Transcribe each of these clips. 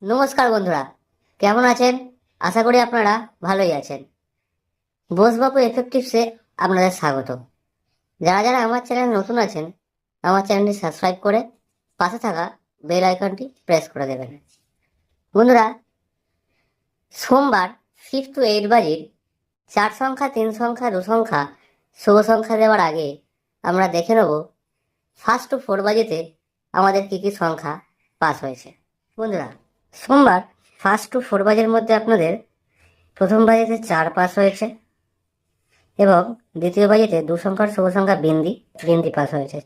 নমস্কার বন্ধুরা, কেমন আছেন? আশা করি আপনারা ভালোই আছেন। বোসবাবু এফেক্টিভসে আপনাদের স্বাগত। যারা যারা আমার চ্যানেল নতুন আছেন, আমার চ্যানেলটি সাবস্ক্রাইব করে পাশে থাকা বেল আইকনটি প্রেস করে দেবেন। বন্ধুরা, সোমবার 5 to 8 বাজির 4 সংখ্যা, 3 সংখ্যা, 2 সংখ্যা শুভ সংখ্যা দেওয়ার আগে আমরা দেখে নেব 1 to 4 বাজিতে আমাদের কি কি সংখ্যা পাস হয়েছে। বন্ধুরা, সোমবার 1 to 4 বাজের মধ্যে আপনাদের প্রথম বাজিতে 4 পাস হয়েছে এবং দ্বিতীয় বাজিতে 2 সংখ্যার শুভ সংখ্যা বিন্দি বিন্দি পাস হয়েছে।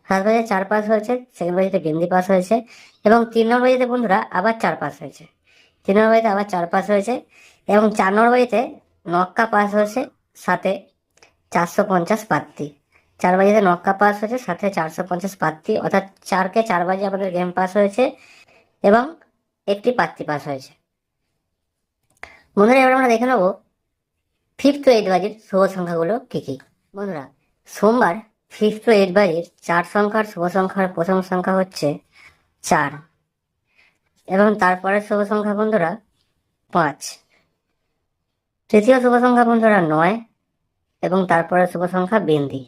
ফার্স্ট বাজে 4 পাস হয়েছে, সেকেন্ড বাজিতে বিন্দি পাস হয়েছে এবং 3 নম্বর বাজিতে বন্ধুরা আবার 4 পাস হয়েছে। 3 নম্বর বাজিতে আবার 4 পাস হয়েছে এবং 4 নম্বর বাজিতে নক্কা পাস হয়েছে, সাথে 450 পাত্তি। 4 বাজিতে নক্কা পাস হয়েছে, সাথে 450 পাত্তি, অর্থাৎ 4কে 4 বাজে আমাদের গেম পাস হয়েছে এবং একটি পাত্তি পাস হয়েছে। বন্ধুরা, এবার আমরা দেখে নেবো 5 to 8 বাজির শুভ সংখ্যাগুলো কি কি। বন্ধুরা, সোমবার 5 to 8 বাজির 4 সংখ্যার শুভ সংখ্যার প্রথম সংখ্যা হচ্ছে 4 এবং তারপরের শুভ সংখ্যা বন্ধুরা 5। তৃতীয় শুভ সংখ্যা বন্ধুরা 9 এবং তারপরের শুভ সংখ্যা বিন্দি।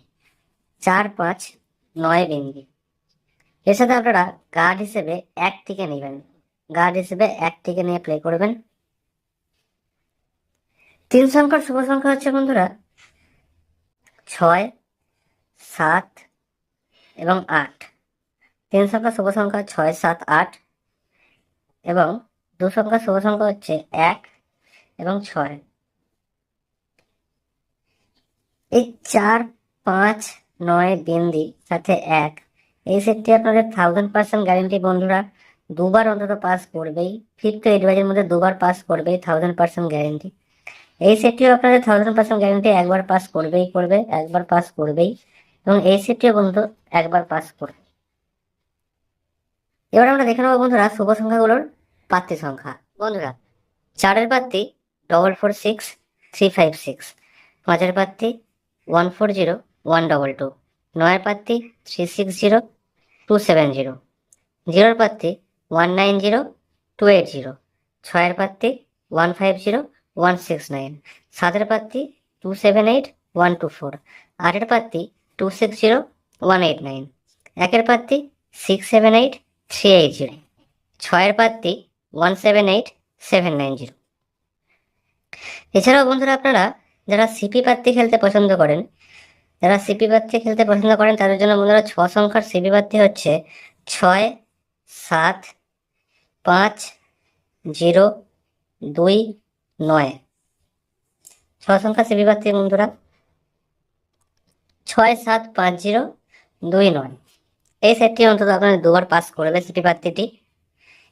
4, 5, 9 বিন্দি। এর সাথে আপনারা গার্ড হিসেবে 1টিকে নেবেন। গার্ড হিসেবে 1টিকে নিয়ে প্লে করবেন। 3 সংখ্যার শুভ সংখ্যা হচ্ছে বন্ধুরা 6, 7 এবং 8। 3 সংখ্যার শুভ সংখ্যা 6, 7, 8 এবং 2 সংখ্যার শুভ সংখ্যা হচ্ছে 1 এবং 6। এই 4, 5, 9 বিন্দি সাথে 1, এই সেটটি আপনাদের 1000% গ্যারেন্টি বন্ধুরা। দুবার অন্তত পাস করবেই। 5 to 8 বাজের মধ্যে দুবার পাস করবেই, 1000% গ্যারেন্টি। এই সেটটিও আপনাদের 1000% গ্যারেন্টি, একবার পাস করবেই করবে, একবার পাস করবেই এবং এই সেটটিও বন্ধু একবার পাস করবে। এবার আমরা দেখে নেবো বন্ধুরা শুভ সংখ্যাগুলোর পাত্তি সংখ্যা। বন্ধুরা, 4-এর পাত্তি 446, 356। 5-এর পাত্তি 140, 122। 9-এর পাত্তি 360, 270। 0-এর পাত্তি 190, 280। 6-এর পাত্তি 150, 169। 7-এর পাত্তি 278, 124। 8-এর পাত্তি 260, 189। 1-এর পাত্তি 678, 380। 6-এর পাত্তি 178, 790। এছাড়াও বন্ধুরা, আপনারা যারা সিপি পাত্তি খেলতে পছন্দ করেন, তাদের জন্য বন্ধুরা 6 সংখ্যার সিপি পাত্তি হচ্ছে 6, 7, 5, 0, 2, 9। 6 সংখ্যার সিপি পাত্তি বন্ধুরা 6, 7, 5, 0, 2, 9। এই সেটটি অন্তত আপনাদের দুবার পাস করবে সিপি পাত্তিটি।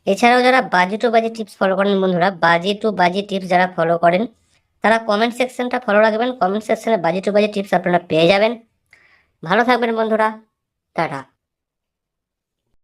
এছাড়াও যারা বাজি টু বাজি টিপস ফলো করেন বন্ধুরা, বাজি টু বাজি টিপস যারা ফলো করেন তারা কমেন্ট সেকশনটা ফলো রাখবেন। কমেন্ট সেকশনে বাজি টু বাজি টিপস আপনারা পেয়ে যাবেন। ভালো থাকবেন বন্ধুরা, টাটা।